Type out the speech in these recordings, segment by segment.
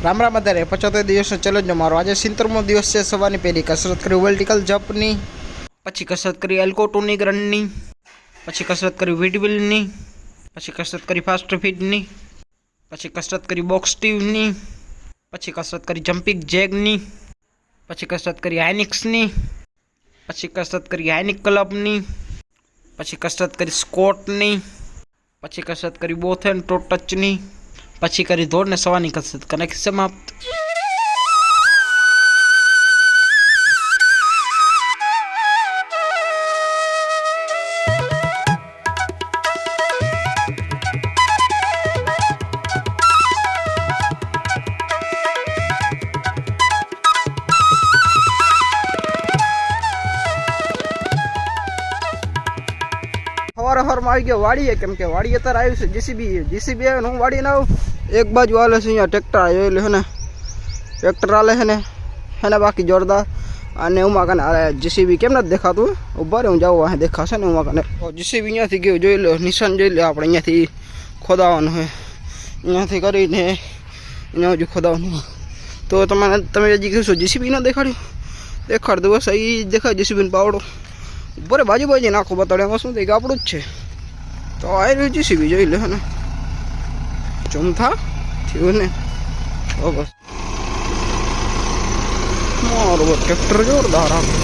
રામ રામ અત્યારે 75 દિવસનો ચેલેન્જનો મારો આજે 70મો દિવસ છે। સવારની પહેલી કસરત કરી વર્ટિકલ જમ્પની, પછી કસરત કરી એલ્કો2ની રનની, પછી કસરત કરી વીડવિલની, પછી કસરત કરી ફાસ્ટ ફીટની, પછી કસરત કરી બોક્સ સ્ટીવની, પછી કસરત કરી જમ્પિંગ જેગની, પછી કસરત કરી હાઇનિક્સની, પછી કસરત કરી હાઇનિક ક્લબની, પછી કસરત કરી સ્કોટની, પછી કસરત કરી બોથ એન્ડ ટો ટચની, પછી કરી દોડને સવારની કસરત કનેક્ટ સમાપ્ત। સવારમાં આવી ગયો વાડીએ, કેમ કે વાડીએ અત્યારે આવ્યું છે જીસીબી આવે ને હું વાડી ના આવું। એક બાજુ હાલે છે અહીંયા ટ્રેક્ટર આવ્યો એટલે છે ને ટ્રેક્ટર હાલે છે ને એને બાકી જોરદાર અને ઉમા કને જીસીબી કેમ નથી દેખાતું ઉભા રે હું જાઉં અહીં દેખાશે ને ઉમા કને જીસીબી અહીંયાથી ગયું જોઈ લો નિશાન જોઈ લો આપણે અહીંયાથી ખોદાવાનું હોય અહીંયાથી કરીને અહીંયા હજુ ખોદાવાનું તો તમે હજી કહેશો જીસીબી ના દેખાડ દો બસ એ દેખાય જીસીબીનો પાવડો બરે બાજુ નાખો બતાડે એમાં શું થાય કે આપણું જ છે તો આ રહ્યું જીસીબી જોઈ લે ને ચમથા થયું ને બસ મારું ટ્રેક્ટર જોરદાર આપે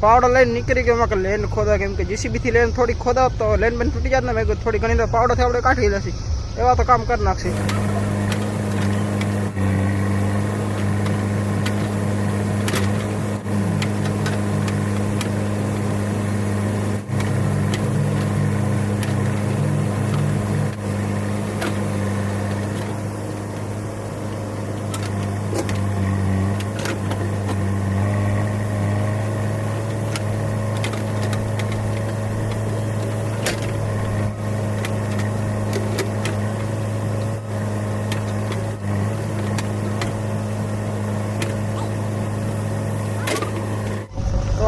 પાવડો લઈને નીકળી ગયો એમાં લેન ખોદા કેમ કે જીસીબીથી લેન થોડી ખોદા તો લેન બેન તૂટી જાય ને મેં થોડી ઘણી તો પાવડોથી આપણે કાઢી લેશી એવા તો કામ કરી નાખશે।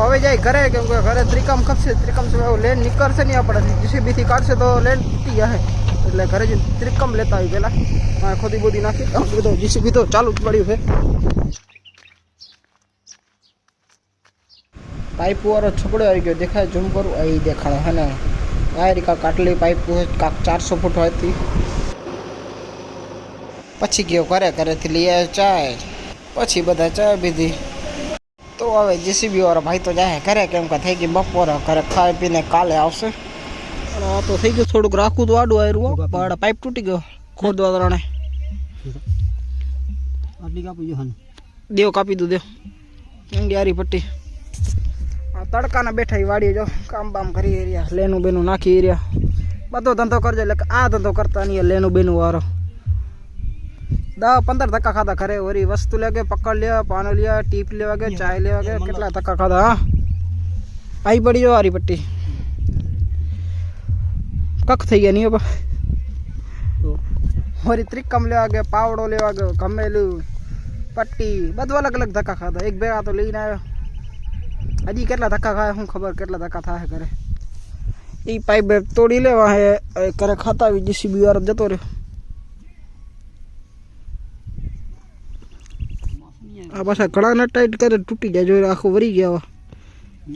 હવે જાય ઘરે કેમ કે ઘરે ત્રિકમ ખપશે ત્રિકમ લેન નીકળશે નહીં આપણે જીસીબીથી કાઢશે તો લેન તૂટી જશે એટલે ઘરે જઈને ત્રિકમ લેતા આવી પહેલાં ખોદી બોદી નાખી બધો જીસીબી તો ચાલુ જ પડ્યું છે। પાઇપ વાળો છોકડો આવી ગયો દેખાય ઝૂમ કરું અહીં દેખાડે હે ને આ રીકા કાટલી પાઇપ કાંક 400 ફૂટ હતી પછી ગયો ઘરેથી લઈ આવ્યો ચાય પછી બધા ચાય પીધી તો હવે જીસીબી વાળા ભાઈ તો જાય ઘરે કેમ કે થઈ ગઈ બપોરે ઘરે ખાઈ પીને કાલે આવશે અને આ તો થઈ ગયું થોડુંક રાખવું તો આડું આવ્યું પણ પાઇપ તૂટી ગયો ખોદવા ત્રણે આટલી કાપી દો દેવ કાપી દો દેવ યારી પટ્ટી આ તડકાના બેઠા વાડીએ જો કામ બામ કરી રહ્યા લેનું બેનું નાખી રહ્યા બધો ધંધો કરજો એટલે આ ધંધો કરતા નહીં લેનું બેનું વાળો 10-15 ધક્કા ખાધા ઘરે વરી વસ્તુ લેગે પકડ લેવા પાનો લેવા ટીપ લેવા ગયા ચાય લેવા ગયા કેટલા ધક્કા ખાધા હા આવી પડી જો હારી પટ્ટી કખ થઈ ગયા નહીં વરી ત્રિકમ લેવા ગયા પાવડો લેવા ગયો ગમેલું પટ્ટી બધું અલગ અલગ ધક્કા ખાધા એક ભેગા તો લઈને આવ્યો હજી કેટલા ધક્કા ખાય શું ખબર કેટલા ધક્કા થાય ઘરે એ પાઇપ તોડી લેવા હે ઘરે ખાતા આવી જીસીબી વાળો જતો રહ્યો આ પાછા કડા ન ટાઈટ કરે તૂટી જાય જો આખું વરી ગયા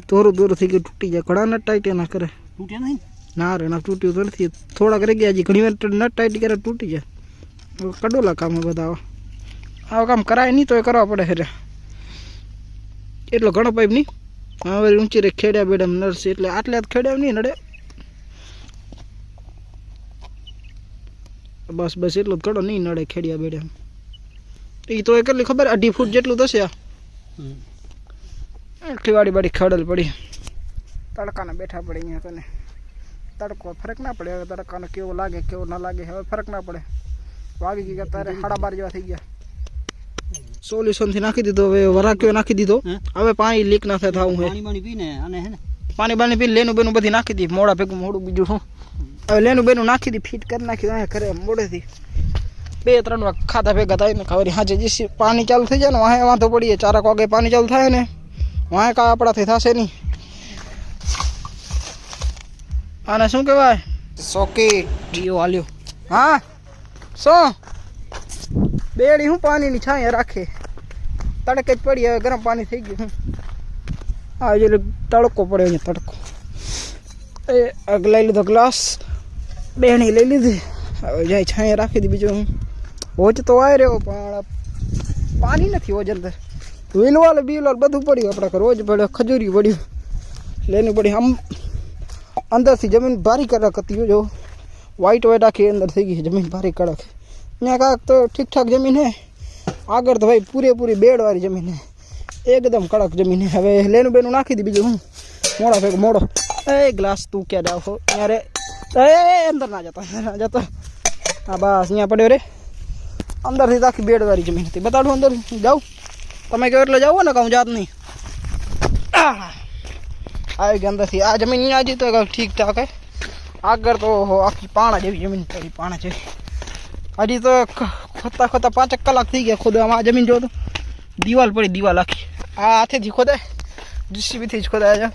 દોરું થઈ ગયું તૂટી જાય કડા ન ટાઈટ એના કરે તૂટ્યા નહીં ના રે ના તૂટ્યું તો નથી થોડાક રહી ગયા હજી ઘણી વાર ન ટાઈટ કરે તૂટી જાય કડોલા કામ બધા આવા કામ કરાય નહીં તો એ કરવા પડે હેરે એટલો ઘણો પાઇપ નહીં હવે ઊંચી રે ખેડ્યા બેડમ નરસી એટલે આટલે ખેડ્યા નહીં નડે બસ બસ એટલું જ ઘણો નહીં નડે ખેડ્યા બેડમ એ તો કેટલી ખબર 2.5 ફૂટ જેટલું થશે खिवाड़ी बड़ी खड़ल पड़ी तड़का ने बैठा पड़े अँ कने तड़को फरक ना पड़े हवे तड़का ने केवो लागे केवो ना लागे हवे फरक ना पड़े वागी गई अत्यारे 12:30 जेवा थई गया सोल्यूशन थी नाखी दीधो हवे वराक्यो नाखी दीधो हवे पाणी लीक ना थाय थावुं है पाणी पीने अने है ने पाणी बाणी पी लेनु बेनु बधी नाखी दी मोड़ा भेगुं मोड़ું बीजું શું હવે લેनु બેनु નાખી દી ફિટ કરી નાખી આ કરે મોડેથી 2-3 વાર ખાધા ભેગા થાય ને ખબર હાજે જે પાણી ચાલુ થઈ જાય ને વાહે વાંધો પડીએ 4 વાગે પાણી ચાલુ થાય ને વાહે કા આપણાથી થશે નહીં આને શું કહેવાય સોકેટ ડીઓ આલ્યો હા શું બેડી હું પાણીની છાંયે રાખે તડકે જ પડી હવે ગરમ પાણી થઈ ગયું આ જે તડકો પડ્યો અહીંયા તડકો એ અગ લઈ લીધો ગ્લાસ બેણી લઈ લીધી હવે જાય છાંયે રાખી દી બીજું હું હોજ તો આવી રહ્યો પણ પાણી નથી હોજ અંદર વીલવાલ બીલવાલ બધું પડ્યું આપણે રોજ પડ્યો ખજૂરી પડ્યું લેનું પડી આમ અંદરથી જમીન ભારી કડક હતી જો વ્હાઈટ વ્હાઈટ આખી અંદર થઈ ગઈ જમીન ભારી કડક અહીંયા કાંક તો ઠીક ઠાક જમીન હે આગળ તો ભાઈ પૂરેપૂરી બેડવાળી જમીન હે એકદમ કડક જમીન હે હવે લેનું બેનું નાખી દી બીજું હું મોડા ભેગો મોડો એ ગ્લાસ તું ક્યાં જાવ છો યારે એ અંદર ના જતો હા બસ અહીંયા પડ્યો રે અંદરથી તો આખી બેડવાળી જમીન હતી બતાડું અંદર જાઉં તમે કહો એટલે જાઓ ને કહું જાત નહીં આવી ગઈ અંદરથી આ જમીન અહીંયા હજી તો ઠીક ઠાક હે આગળ તો આખી પાણા જેવી જમીન પડી પાણા જેવી હજી તો ખોદતા 5 કલાક થઈ ગયા ખોદવામાં આ જમીન જો તો દિવાલ પડી દિવાલ આખી આ હાથેથી ખોદાય જીસીબીથી જ ખોદાય છે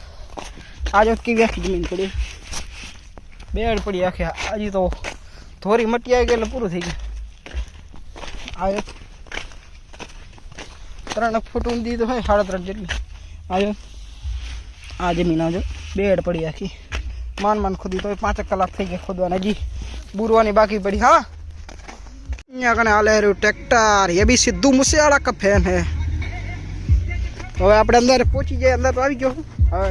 આ જો કેવી આખી જમીન પડી બેડ પડી આખી હજી તો થોડી મટી આવી ગઈ એટલે પૂરું થઈ ગયું આ 3 ફૂટ ઊંડી તો હોય 3.5 જેટલી આવ્યો આ જમીન આવજો બેડ પડી આખી मान खुदी तो 5 कलाक थी गए खुदवाने जी बुरवानी बाकी पड़ी। हाँ यहाँ कने हाले ट्रैक्टर ये भी सिद्धू मूसेवाला का फैन है। तो आप अंदर पहुंची जाए अंदर तो आ गयो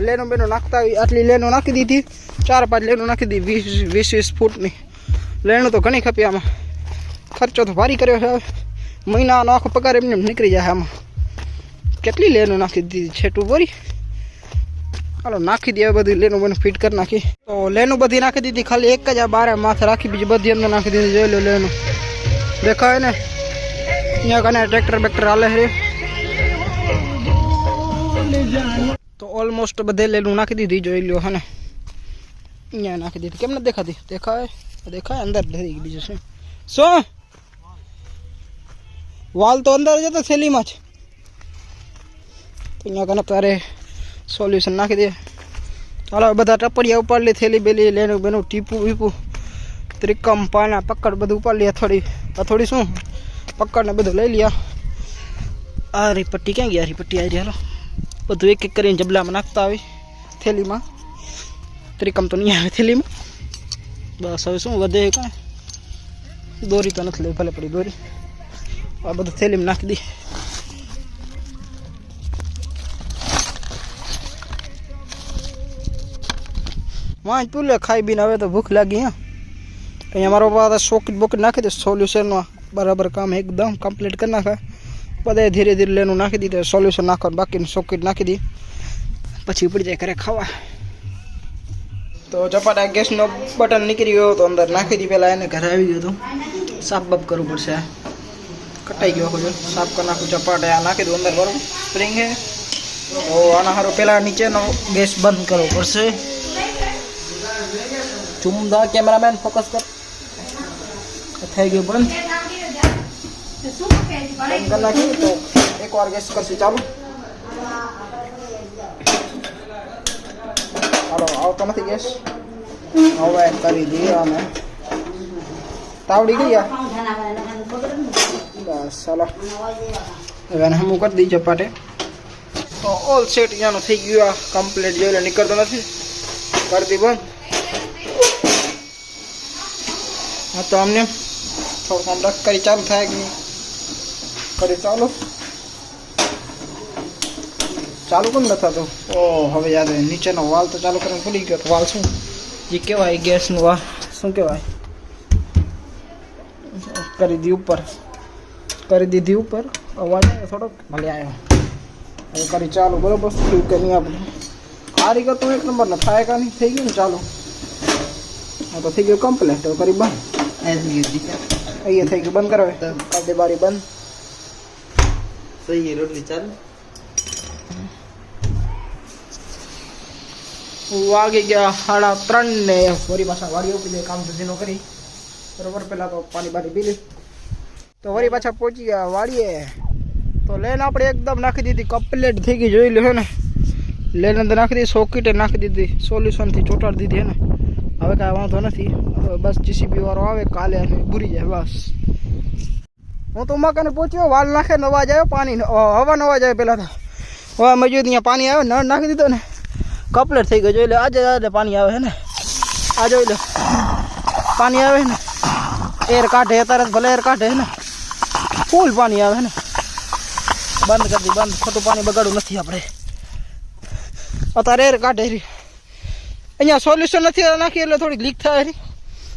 लेनो बेनो नाखता आटली लेनो नाखी दी थी 4-5 लेनो नाखी दी 20 फूट नी लेनो तो घनी खपी आम खर्चो तो भारी कर्यो है महीना आखो पगार एमने निकली जाए आम केटली लेनो नाखी दी छेटू बोरी हालो नाखी दी बधी लेनो बने फिट कर नाखी तो लेनो बधी नाखी दी थी खाली एक ज बारे माथे राखी बीजी बधी अंदर नाखी दी जोई लो लेनो देखा है ने यहाँ कने ट्रेक्टर बेक्टर हाले है तो ऑलमोस्ट बधे लेनो नाखी दी जोई लो है ने यहाँ नाखी दी केम न देखा दी देखा है अंदर धरी बीजू से सो वाल तो अंदर जता थैली में तो यहाँ कने तारे सोल्यूशन नाखी दे चलो बधा टपड़िया उपाड़ ली थैली बेली लेनु बेनु टीपू वीपू त्रिकम पाना पकड़ बधु उपाड़ लिया थोड़ी शू पकड़ ने बधु लई लिया। आ रही पट्टी क्या गई आ रही पट्टी आई रही हलो बधु एक एक करीने जबला में नाखता आवी थैली में त्रिकम तो नहीं आवे थैली में बस हवे शू वधे कांई दोरी तो नथी लई भले पड़ी दोरी आ बधु थैली में नाखी दी। वहाँ पुले खाई बीने हवे तो भूख लगी हाँ अँ मारो पास सॉकेट बोकेट नाखी दे सोल्यूशन बराबर काम एकदम कम्प्लीट कर नाखे बधे धीरे धीरे लेनु नाखी दी तो सोल्यूशन नाखो बाकी सॉकेट नाखी दी पछी पड़ी जाए करे खावा। तो चपाटा गैस नो बटन निकली गयो तो अंदर नाखी दी पहला एने घर आई गयो तो साफ बफ करवू पड़शे कटाई गयो जो साफ कर नाखू चपाटा आ नाखी दो अंदर बराबर स्प्रिंग है तो आना हारो पहला नीचे नो गैस बंद करवू पड़शे। चुमदा कैमरामैन फोकस कर થઈ ગયું બંધ कर नाखी तो एक बार गैस करसी चालू हालो आवतो नथी गैस हवे करी दिए आमे तावड़ी गई बस चलो હવે હમું કરી દી ચપાટે તો ઓલ સેટ યાનો થઈ ગયો આ કમ્પ્લીટ જોઈ નીકળતો નથી કરી દી બંધ। हाँ तो हमने थोड़ा काम रख कर चालू था कि नहीं करे चालू चालू कम था तो ओ हमें याद है नीचे नो वाल तो चालू करने भूली गयो तो वाल शू जी कहवाय गैस नु वा शू कहवाय कर दी ऊपर अवाज आयो थोड़ो भले आयो કરી ચાલુ બરોબર થયું કે નહીં આપણે કારીગર તો એક નંબર ના થાય કા નહીં થઈ ગયું ને ચાલુ હા તો થઈ ગયું કમ્પ્લેટ હવે કરી બંધ અહીંયા થઈ ગયું બંધ કરાવે કાઢે બારી બંધ સહી રોટલી ચાલુ વાગી ગયા 3:30 ને વળી પાછા વાડી ઉપી જાય કામ સુધીનો કરી બરોબર પેલા તો પાણી બારી પી લી તો વળી પાછા પહોંચી ગયા વાડીએ તો લેન આપણે એકદમ નાખી દીધી કમ્પ્લીટ થઈ ગઈ જોઈ લો હે ને લેન અંદર નાખી દીધી સોકેટે નાખી દીધી સોલ્યુશનથી ચોટાડી દીધી હે ને હવે કાંઈ વાંધો નથી હવે બસ જીસીબી વાળો આવે કાલે અને બુરી જાય બસ હું તો મકાને પહોંચ્યો વાલ નાખે અવાજ આવ્યો પાણી હવાનો અવાજ આવ્યો પહેલાં તો હવે મેં જોયું અહીંયા પાણી આવે નળ નાખી દીધો ને કમ્પ્લીટ થઈ ગયો જોઈ લો આજે પાણી આવે છે ને આ જોઈ લો પાણી આવે ને એર કાઢે અત્યારે ભલે એર કાઢે ને ફૂલ પાણી આવે ને બંધ કરી દી બંધ ખોટું પાણી બગાડવું નથી આપણે અત્યારે એર કાઢે અહીંયા સોલ્યુશન નથી નાખી એટલે થોડીક લીક થાય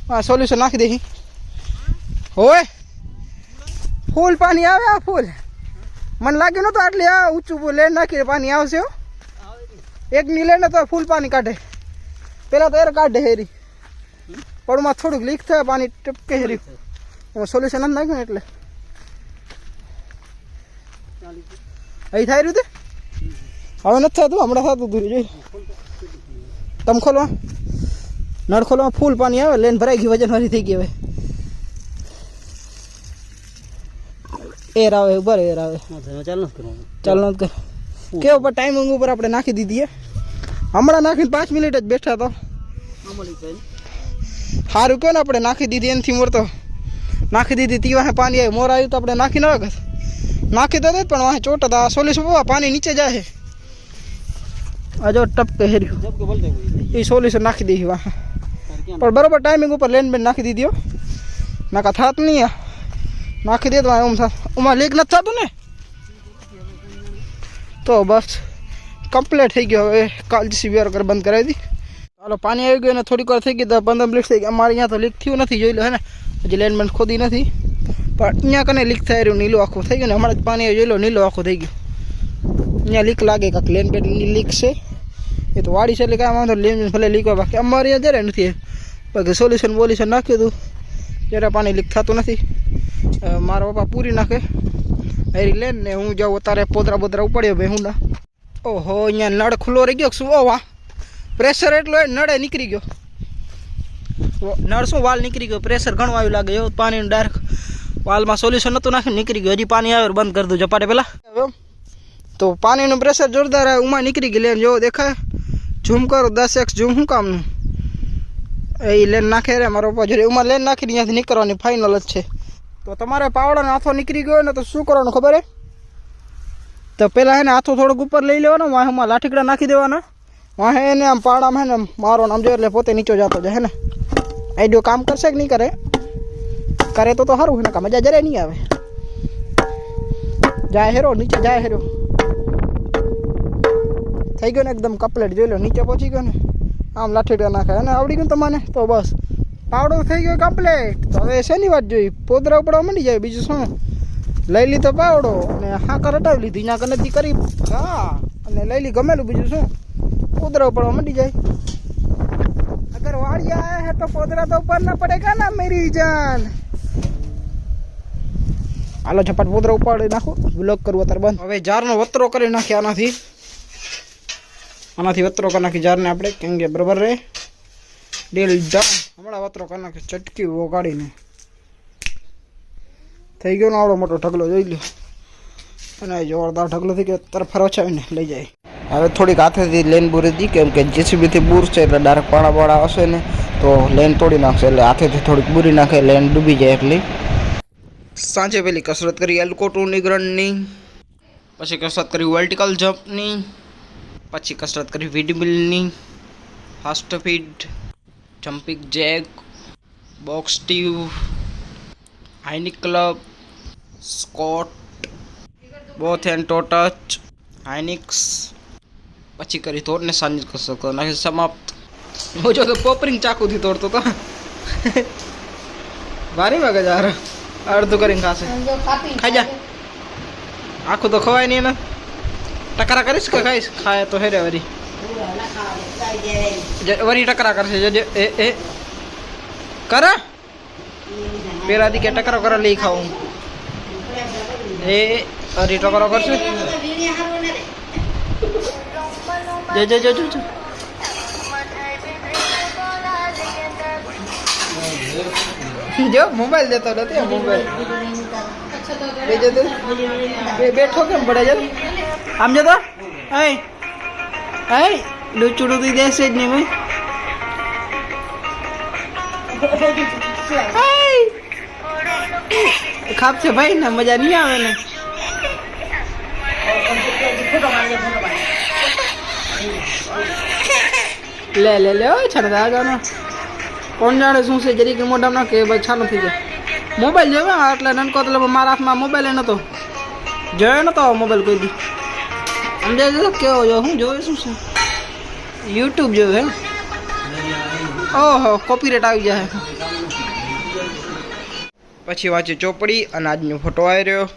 હા સોલ્યુશન નાખી દે હોય ફૂલ પાણી આવે આ ફૂલ મને લાગ્યું નતું આટલી આ ઊંચું લેન નાખી પાણી આવશે એક ની લેને તો ફૂલ પાણી કાઢે પેલા તો એર કાઢે હેરી પડમાં થોડુંક લીક થાય પાણી ટપકે હેરી સોલ્યુશન નથી નાખ્યું ને એટલે અહીં થાય રહ્યું તે હવે નથી થતું હમણાં થતું દૂર જોઈ તમે ખોલવા નળ ખોલવા ફૂલ પાણી આવે લેન ભરાઈ ગઈ વજન વાળી થઈ ગઈ હવે એર આવે ઉપર એર આવે ચાલ નથી કર કેવો પર ટાઈમિંગ ઉપર આપણે નાખી દીધી હમણાં નાખીને 5 મિનિટ જ બેઠા તો સારું કહો ને આપણે નાખી દીધી એનાથી મોર તો નાખી દીધી તીવા પાણી આવે મોર આવ્યું તો આપણે નાખી ન વખત નાખી તો દે પણ વાહ ચોટ હતા સોલ્યુશન પાણી નીચે જાય આ જો ટપકે હેર્યું એ સોલ્યુશન નાખી દઈએ વાહ પણ બરોબર ટાઈમિંગ ઉપર લેન બેન નાખી દીધી નાકા થાત નહીં નાખી દે તો ઉમાં લીક નથી થતું ને તો બસ કમ્પ્લીટ થઈ ગયો હવે કાલ જીસીબી કર બંધ કરાવી દી ચાલો પાણી આવી ગયું ને થોડીક વાર થઈ ગઈ તો 15 મિનિટ થઈ ગઈ અમારે અહીંયા તો લીક થયું નથી જોઈ લો હે ને હજી લેન્ડમેન્ટ ખોદી નથી પણ અહીંયા કને લીક થઈ રહ્યું નીલું આખું થઈ ગયું ને હમણાં જ પાણી જોઈ લો નીલું આખું થઈ ગયું અહીંયા લીક લાગે કાંક લેન્ડમેન્ટની લીક છે એ તો વાડી છે એટલે કાંઈ વાંધો લેન્ડમેન્ટ ભલે લીક હોય બાકી અમારે અહીંયા જ્યારે નથી બાકી સોલ્યુશન બોલ્યુશન નાખ્યું હતું જ્યારે પાણી લીક થતું નથી મારા પપ્પા પૂરી નાખે એરી લેન ને હું જાઉં અત્યારે પોદરા બોદરા ઉપાડ્યો ભાઈ હું ના ઓહો અહીંયા નળ ખુલ્લો રહી ગયો શું વાહ પ્રેશર એટલો નળે નીકળી ગયો નળ શું વાલ નીકળી ગયો પ્રેશર ઘણું આવ્યું લાગે એવું પાણીનું ડાયરેક્ટ વાલમાં સોલ્યુશન નહોતું નાખ્યું નીકળી ગયું હજી પાણી આવે બંધ કરી દઉં ઝપાટે પહેલાં તો પાણીનું પ્રેશર જોરદાર આવે ઉમાં નીકળી ગઈ લેન જો દેખાય ઝૂમ કરો 10x ઝૂમ શું કામનું એ લેન નાખે રે મારો પપ્પા જોડે ઉમાં લેન નાખીને ત્યાંથી નીકળવાની ફાઇનલ જ છે તો તમારે પાવડાનો હાથો નીકળી ગયો ને તો શું કરવાનું ખબર હે તો પહેલાં હે ને હાથો થોડોક ઉપર લઈ લેવાનો વાહમાં લાઠીકડા નાખી દેવાના વાહે એને આમ પાવડામાં હે ને મારો આમ જો એટલે પોતે નીચો જતો જાય હે ને આઈડિયો કામ કરશે કે નહીં કરે કરે તો સારું હે ને કા મજા જરાય નહીં આવે જાય હેરો નીચે જાય હેરો થઈ ગયો ને એકદમ કમ્પ્લીટ જોઈ લો નીચે પહોંચી ગયો ને આમ લાઠીકડા નાખે અને આવડી ગયું તમને તો બસ પાવડો થઈ ગયો કમ્પ્લીટ તો હવે શેની વાત જોઈ પોદરા ઉપડવા માંડી જાય બીજું શું લઈ લીધો પાવડો અને હાકર હટાવી લીધી ત્યાં કનેથી કરી હા અને લઈ લી ગમેલું બીજું શું પોદરા ઉપડવા માંડી જાય અગર વાડી આયા હે તો પોદરા તો ઉપર ના પડેગા ના મેરી જાન હાલો ઝપટ પોદરા ઉપાડી નાખો બ્લોક કરવું અત્યારે બંધ હવે જારનો વતરો કરી નાખી આનાથી વતરો કરી નાખી જારને આપણે કેમ કે બરાબર રે ડેલ ડન હમણાં વતરો કરી નાખે ચટકી વગાડીને થઈ ગયો ને આવડો મોટો ઢગલો જોઈ લો અને જોરદાર ઢગલો થઈ ગયો તરફ ફરવાને લઈ જાય હવે થોડીક હાથેથી લેન બૂરી હતી કેમ કે જેસીબીથી બૂર છે એટલે ડાયરેક્ટ પાણા હશે ને તો લેન તોડી નાખશે એટલે હાથેથી થોડીક બૂરી નાખે લેન ડૂબી જાય એટલી સાંજે પેલી કસરત કરી એલ્કો 2 નિગ્રણની પછી કસરત કરી વર્ટિકલ જમ્પની પછી કસરત કરી વિડમિલની fast feet jumping jack box ટીવ high knee club squat both and toe touch high knees પછી કરી તોડને સાંજે કસરત કરો નાખી સમાપ્ત હું જો તો પોપરિંગ ચાકુથી તોડતો તો ભારી વાગે યાર અડધું કરીને ખાશે ખાઈ જા આખું તો ખવાય નહીં એને ટકરા કરીશ કે ખાઈશ ખાય તો હેરે વરી વરી ટકરા કરશે જજે એ કરા પેલા દી કે ટકરો કરે લઈ ખાવું એ વરી ટકરો કરશે જો મોબાઈલ દેતો નથી મોબાઈલ બેઠો કેમ પડે છે આમ જતો હે લૂચુડું તું દેશે જ નહીં ભાઈ ખાપશે ભાઈ ને મજા નહીં આવે ને લે લે લે છાનો આગળ કોણ જાણે શું છે જરી કે મોઢામાં ના કે ભાઈ છાનો થઈ જાય મોબાઈલ જોવે એટલે નનકો એટલે મારા હાથમાં મોબાઈલ નતો જોયો નતો મોબાઈલ કોઈ દી સમજાય કેવો જો હું જોયું શું છે યુટ્યુબ જોયું હે ઓહો કોપીરાઈટ આવી જાય પછી વાંચે ચોપડી અને આજનો ફોટો આવી રહ્યો